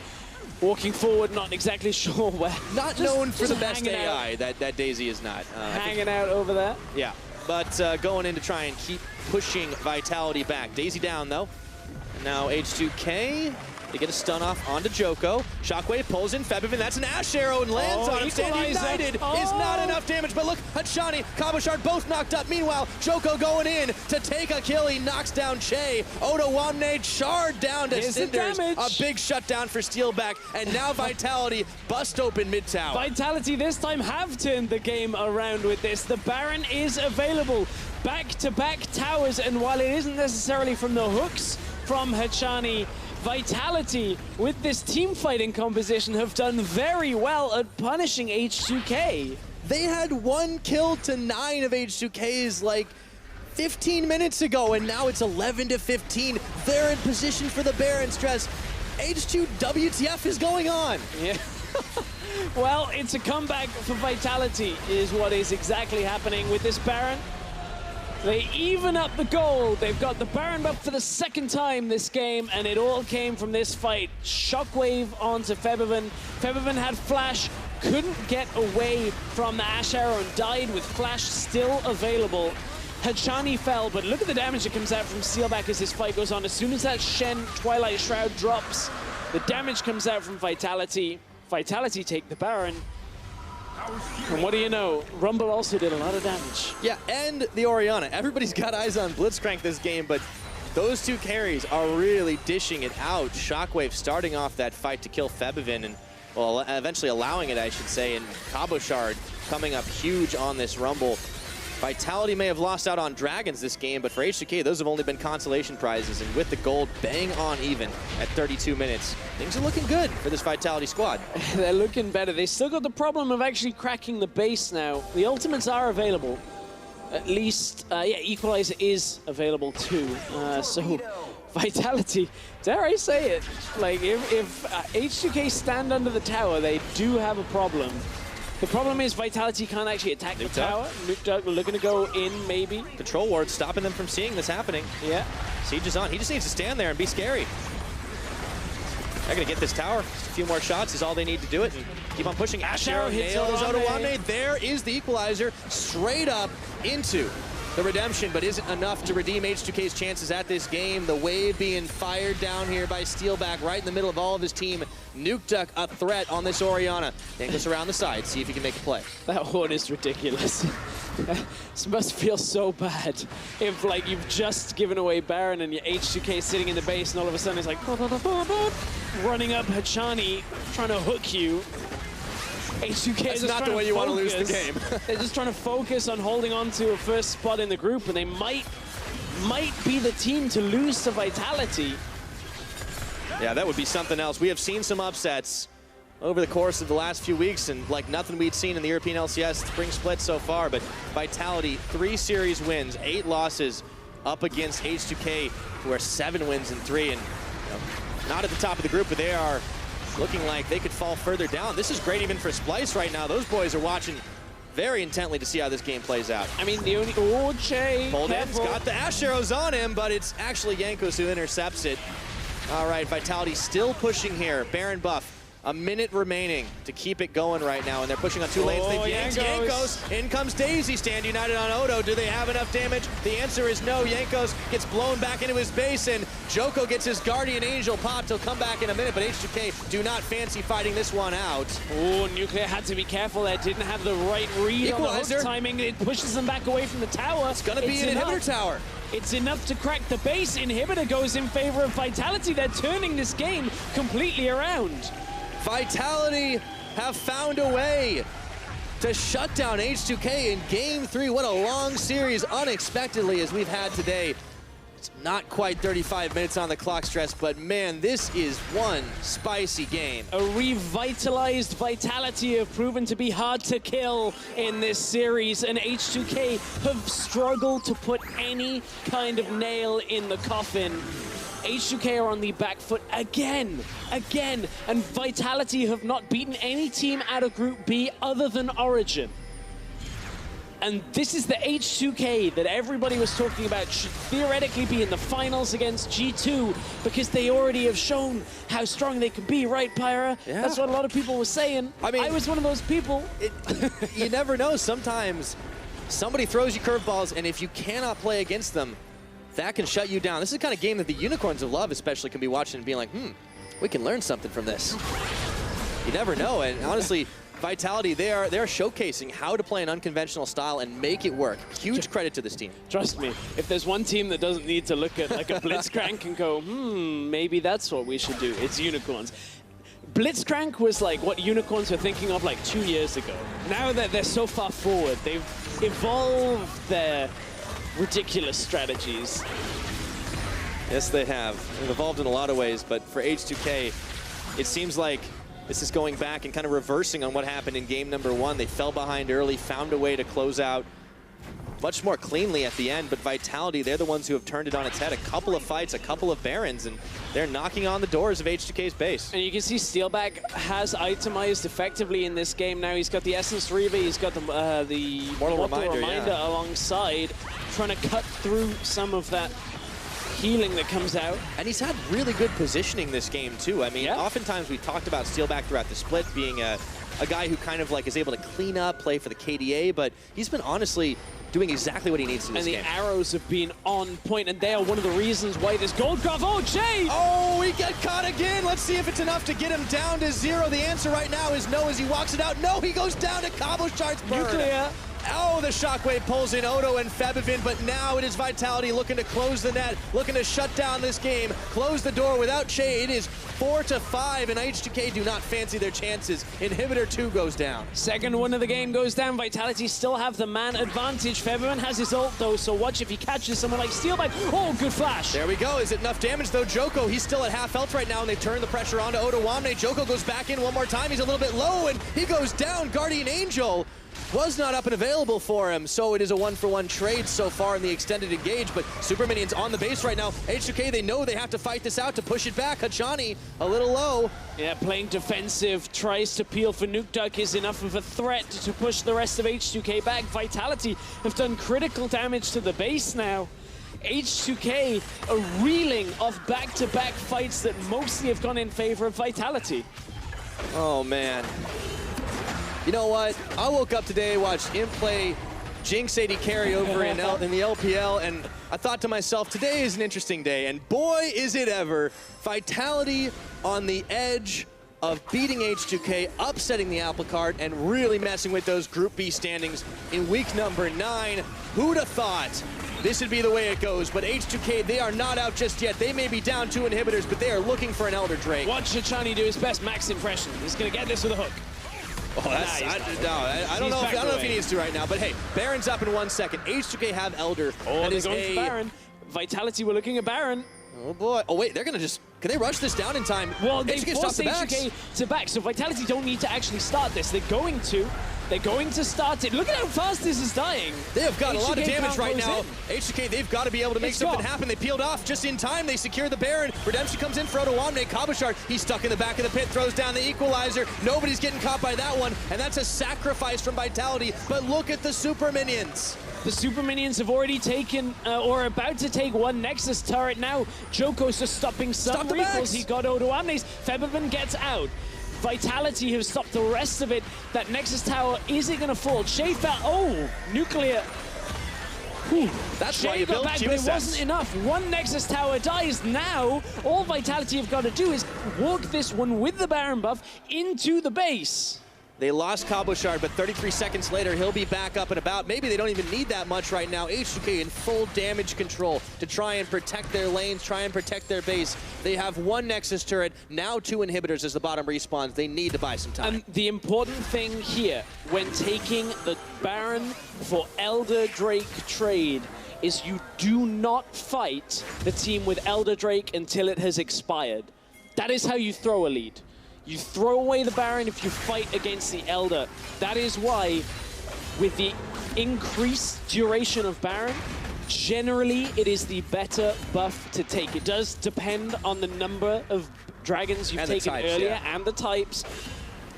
walking forward, not exactly sure where. Not known for the best AI, that Daisy is not. Hanging out over there. Yeah, but going in to try and keep pushing Vitality back. Daisy down, though. And now H2K, they get a stun off onto Djoko. Shockwave pulls in Febiven. That's an Ashe arrow and lands on him. Stand United is not enough damage, but look, Hachani, Cabochard both knocked up. Meanwhile, Djoko going in to take a kill. He knocks down Chei. Odoamne charred down to Cinders. A big shutdown for Steelback, and now Vitality bust open mid-tower. Vitality this time have turned the game around with this. The Baron is available. Back-to-back towers, and while it isn't necessarily from the hooks from Hachani, Vitality, with this team fighting composition, have done very well at punishing H2K. They had 1 kill to 9 of H2K's like 15 minutes ago, and now it's 11 to 15. They're in position for the Baron stress. H2 WTF is going on? Yeah. Well, it's a comeback for Vitality is what is exactly happening with this Baron. They even up the gold. They've got the Baron buff for the second time this game, and it all came from this fight. Shockwave onto Febiven. Febiven had Flash, couldn't get away from the Ashe arrow and died with Flash still available. Hachani fell, but look at the damage that comes out from Steelback as this fight goes on. As soon as that Shen Twilight Shroud drops, the damage comes out from Vitality. Vitality take the Baron. And what do you know? Rumble also did a lot of damage. Yeah, and the Orianna. Everybody's got eyes on Blitzkrieg this game, but those two carries are really dishing it out. Shockwave starting off that fight to kill Febiven, and well, eventually allowing it, I should say, and Cabochard coming up huge on this Rumble. Vitality may have lost out on Dragons this game, but for H2K, those have only been consolation prizes, and with the gold bang on even at 32 minutes, things are looking good for this Vitality squad. They're looking better. They still got the problem of actually cracking the base now. The ultimates are available. At least, yeah, Equalizer is available too. So Vitality, dare I say it, like if H2K stand under the tower, they do have a problem. The problem is Vitality can't actually attack the tower. Nukeduck looking to go in, maybe. Control ward stopping them from seeing this happening. Yeah. Siege is on. He just needs to stand there and be scary. They're going to get this tower. Just a few more shots is all they need to do it. And keep on pushing. Ashe arrow hits Odoamne. There is the equalizer straight up into the redemption, but isn't enough to redeem H2K's chances at this game. The wave being fired down here by Steelback right in the middle of all of his team. Nukeduck a threat on this Orianna. Jankos around the side, see if he can make a play. That horn is ridiculous. This must feel so bad if like you've just given away Baron and your H2K sitting in the base and all of a sudden it's like running up Hachani trying to hook you. H2K is not the way you want to lose the game. They're just trying to focus on holding on to a first spot in the group, and they might be the team to lose to Vitality. Yeah, that would be something else. We have seen some upsets over the course of the last few weeks, and like nothing we'd seen in the European LCS spring split so far, but Vitality, 3 series wins, 8 losses up against H2K, who are 7 wins and 3, and not at the top of the group, but they are looking like they could fall further down. This is great even for Splice right now. Those boys are watching very intently to see how this game plays out. I mean, the only... Oh, Chei. Holden's got the Ashe arrows on him, but it's actually Jankos who intercepts it. All right, Vitality still pushing here. Baron buff. A minute remaining to keep it going right now, and they're pushing on 2 lanes. They've yanked Jankos. In comes Daisy. Stand united on Odo. Do they have enough damage? The answer is no. Jankos gets blown back into his base, and Djoko gets his Guardian Angel popped. He'll come back in a minute, but H2K do not fancy fighting this one out. Oh, Nuclear had to be careful there. Didn't have the right read on the hook timing. It pushes them back away from the tower. It's going to be an inhibitor tower. It's enough to crack the base. Inhibitor goes in favor of Vitality. They're turning this game completely around. Vitality have found a way to shut down H2K in Game 3. What a long series, unexpectedly, as we've had today. It's not quite 35 minutes on the clock stress, but man, this is one spicy game. A revitalized Vitality have proven to be hard to kill in this series, and H2K have struggled to put any kind of nail in the coffin. H2K are on the back foot again, and Vitality have not beaten any team out of Group B other than Origin. And this is the H2K that everybody was talking about should theoretically be in the finals against G2 because they already have shown how strong they can be, right, Pyra? Yeah. That's what a lot of people were saying. I mean, I was one of those people. You never know. Sometimes somebody throws you curveballs, and if you cannot play against them, that can shut you down. This is the kind of game that the Unicorns of Love especially can be watching and being like, we can learn something from this. You never know, and honestly, Vitality, they're showcasing how to play an unconventional style and make it work. Huge credit to this team. Trust me, if there's one team that doesn't need to look at like a Blitzkrieg and go, maybe that's what we should do, it's Unicorns. Blitzkrieg was like what Unicorns were thinking of like 2 years ago. Now that they're so far forward, they've evolved their ridiculous strategies. Yes, they have. They've evolved in a lot of ways, but for H2K, it seems like this is going back and kind of reversing on what happened in game number 1. They fell behind early, found a way to close out much more cleanly at the end, but Vitality, they're the ones who have turned it on its head. A couple of fights, a couple of Barons, and they're knocking on the doors of H2K's base. And you can see Steelback has itemized effectively in this game now. He's got the Essence Reba, he's got the Mortal Reminder alongside, trying to cut through some of that healing that comes out. And he's had really good positioning this game too. I mean, oftentimes we talked about Steelback throughout the split being a guy who kind of like is able to clean up, play for the KDA, but he's been honestly doing exactly what he needs in this game. And the arrows have been on point, and they are one of the reasons why this gold graph. Oh, Chei! Oh, we get caught again. Let's see if it's enough to get him down to 0. The answer right now is no as he walks it out. No, he goes down to Cabochard's burn. Nuclear. Oh, the shockwave pulls in Odo and Febiven, but now it is Vitality looking to close the net, looking to shut down this game, close the door without Chei. It is 4-5, and H2K do not fancy their chances. Inhibitor 2 goes down. Second one of the game goes down. Vitality still have the man advantage. Febiven has his ult, though, so watch if he catches someone like Steelback. Oh, good flash. There we go. Is it enough damage, though? Djoko, he's still at half health right now, and they turn the pressure onto Odoamne. Djoko goes back in one more time. He's a little bit low, and he goes down. Guardian Angel was not up and available for him, so it is a 1-for-1 trade so far in the extended engage, but Super Minions on the base right now. H2K, they know they have to fight this out to push it back. Hachani, a little low. Yeah, playing defensive, tries to peel for Nukeduck, is enough of a threat to push the rest of H2K back. Vitality have done critical damage to the base now. H2K are reeling off back-to-back fights that mostly have gone in favor of Vitality. Oh, man. You know what? I woke up today, watched him play Jinx AD carry over in the LPL, and I thought to myself, today is an interesting day, and boy, is it ever. Vitality on the edge of beating H2K, upsetting the apple cart, and really messing with those Group B standings in week number 9. Who'd have thought this would be the way it goes? But H2K, they are not out just yet. They may be down 2 inhibitors, but they are looking for an Elder Drake. Watch Hachani do his best Max impression. He's going to get this with a hook. Oh, that's, I don't know if he needs to right now, but hey, Baron's up in 1 second. H2K have Elder. Oh, they're going for Baron. Vitality were looking at Baron. Oh boy. Oh wait, they're gonna just, can they rush this down in time? Well, they forced H2K to back, so Vitality don't need to actually start this. They're going to start it. Look at how fast this is dying. They have got a lot of damage right now. H2K, they've got to be able to make something happen. They peeled off just in time. They secure the Baron. Redemption comes in for Odoamne. Cabochard, he's stuck in the back of the pit, throws down the equalizer. Nobody's getting caught by that one, and that's a sacrifice from Vitality. But look at the Super Minions. The Super Minions have already taken, or about to take one Nexus turret now. Djoko's just stopping some recalls. He got Odoamne's. Febiven gets out. Vitality have stopped the rest of it. That Nexus tower, is it going to fall? Chei fell. Oh, Nuclear. Whew. That's Chei why you got built back, but it wasn't enough. One Nexus tower dies. Now, all Vitality have got to do is walk this one with the Baron buff into the base. They lost Cabochard, but 33 seconds later, he'll be back up and about. Maybe they don't even need that much right now. H2K in full damage control to try and protect their lanes, try and protect their base. They have one Nexus turret, now 2 inhibitors as the bottom respawns. They need to buy some time. And the important thing here, when taking the Baron for Elder Drake trade, is you do not fight the team with Elder Drake until it has expired. That is how you throw a lead. You throw away the Baron if you fight against the Elder. That is why, with the increased duration of Baron, generally it is the better buff to take. It does depend on the number of dragons you've taken earlier and the types,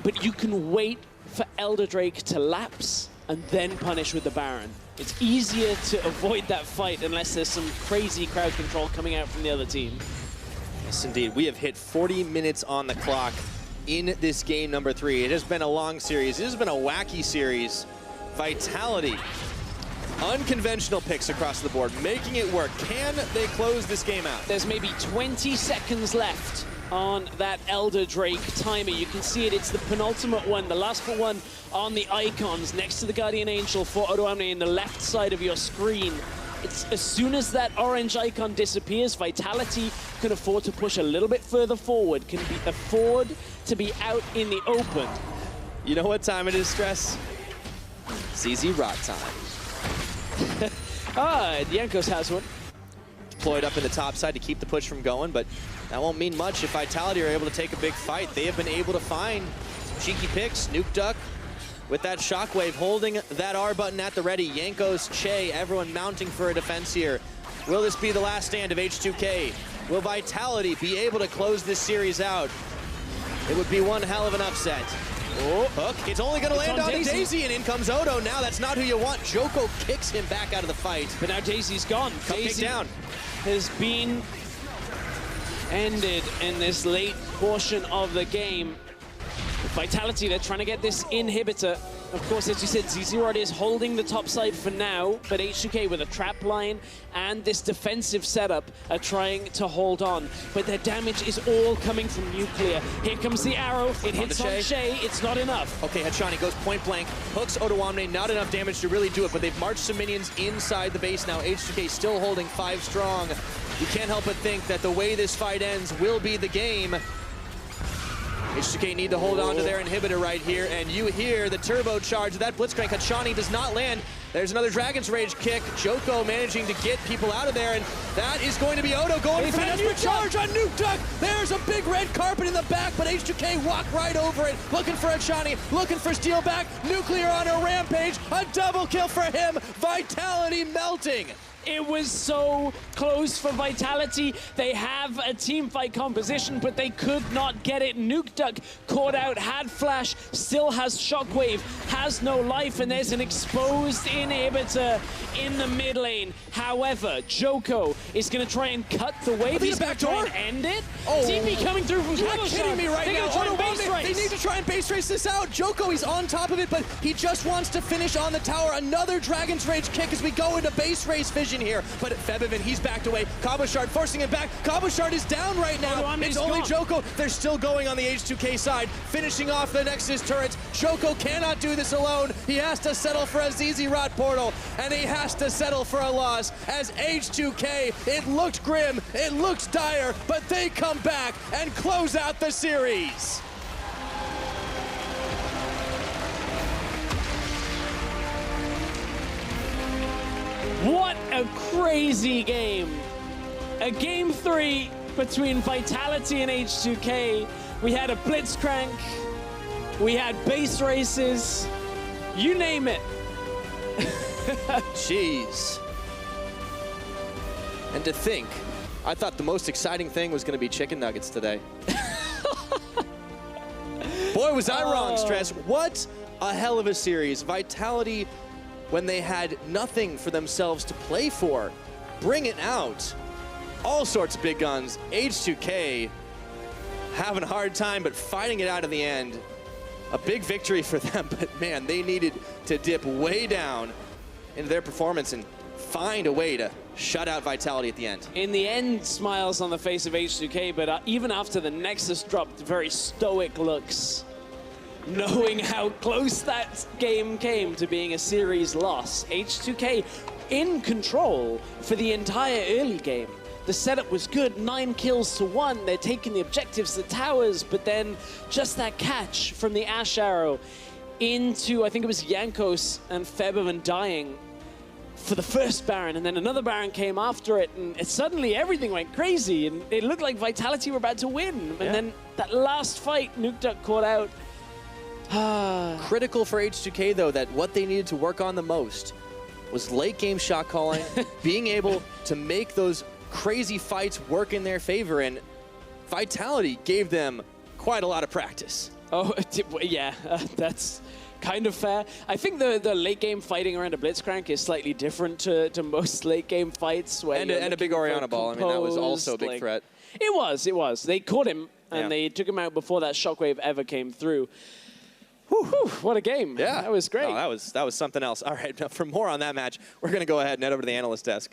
but you can wait for Elder Drake to lapse and then punish with the Baron. It's easier to avoid that fight unless there's some crazy crowd control coming out from the other team. Yes, indeed. We have hit 40 minutes on the clock in this game number 3. It has been a long series. It has been a wacky series. Vitality, unconventional picks across the board, making it work. Can they close this game out? There's maybe 20 seconds left on that Elder Drake timer. You can see it, it's the penultimate one, the last one on the icons next to the Guardian Angel for Odoamne in the left side of your screen. It's as soon as that orange icon disappears, Vitality can afford to push a little bit further forward, can afford to be out in the open. You know what time it is, Stress? CZ Rot time. Jankos has one. Deployed up in the top side to keep the push from going, but that won't mean much if Vitality are able to take a big fight. They have been able to find some cheeky picks. Nukeduck with that shockwave, holding that R button at the ready. Jankos, Chei, everyone mounting for a defense here. Will this be the last stand of H2K? Will Vitality be able to close this series out? It would be one hell of an upset. Oh, hook. It's only going to land on Daisy, and in comes Odo. Now that's not who you want. Djoko kicks him back out of the fight. But now Daisy's gone. Daisy down. Has been ended in this late portion of the game. Vitality, they're trying to get this inhibitor. Of course, as you said, ZZ is holding the top side for now, but H2K with a trap line and this defensive setup are trying to hold on. But their damage is all coming from Nuclear. Here comes the arrow. It hits on Chei. It's not enough. Okay, Hachani goes point blank, hooks Odoamne. Not enough damage to really do it, but they've marched some minions inside the base now. H2K still holding 5 strong. You can't help but think that the way this fight ends will be the game. H2K need to hold on to their inhibitor right here, and you hear the turbo charge. That Blitzkrieg, Hachani does not land. There's another Dragon's Rage kick. Djoko managing to get people out of there, and that is going to be Odo going for the desperate charge on Nukeduck. There's a big red carpet in the back, but H2K walk right over it, looking for Hachani, looking for Steelback. Nuclear on a rampage, a double kill for him. Vitality melting. It was so close for Vitality. They have a team fight composition, but they could not get it. Nukeduck caught out, had flash, still has shockwave, has no life, and there's an exposed inhibitor in the mid lane. However, Djoko is going to try and cut the wave. He's going to try and end it. Oh, TP coming through from Cabochard. You're kidding me right now. They need to try and base race this out. Djoko, he's on top of it, but he just wants to finish on the tower. Another Dragon's Rage kick as we go into base race vision here, but Febiven, he's backed away. Cabochard forcing him back. Cabochard is down right now. It's only Djoko. They're still going on the H2K side, finishing off the Nexus turrets. Djoko cannot do this alone. He has to settle for a ZZ Rot portal, and he has to settle for a loss as H2K, it looked grim, it looked dire, but they come back and close out the series. What a crazy game. A game 3 between Vitality and H2K. We had a Blitzkrieg, we had base races, you name it. Jeez. And to think, I thought the most exciting thing was going to be chicken nuggets today. Boy, was I wrong, Stress. What a hell of a series. Vitality, when they had nothing for themselves to play for, bring it out. All sorts of big guns. H2K having a hard time, but fighting it out in the end. A big victory for them, but man, they needed to dip way down into their performance and find a way to shut out Vitality at the end. In the end, smiles on the face of H2K, but even after the Nexus dropped, very stoic looks, knowing how close that game came to being a series loss. H2K in control for the entire early game. The setup was good, 9 kills to 1. They're taking the objectives, the towers, but then just that catch from the Ashe arrow into, I think it was Jankos and Febiven dying for the first Baron, and then another Baron came after it, and suddenly everything went crazy, and it looked like Vitality were about to win. And then that last fight, Nukeduck caught out. Critical for H2K, though, that what they needed to work on the most was late game shot calling, being able to make those crazy fights work in their favor, and Vitality gave them quite a lot of practice. Oh, yeah, that's kind of fair. I think the late game fighting around a Blitzkrieg is slightly different to most late game fights. Where and a big Orianna ball. I mean, that was also a big threat. It was. They caught him, and they took him out before that shockwave ever came through. Whew, what a game. Yeah. That was great. No, that was something else. All right, for more on that match, we're going to go ahead and head over to the analyst desk.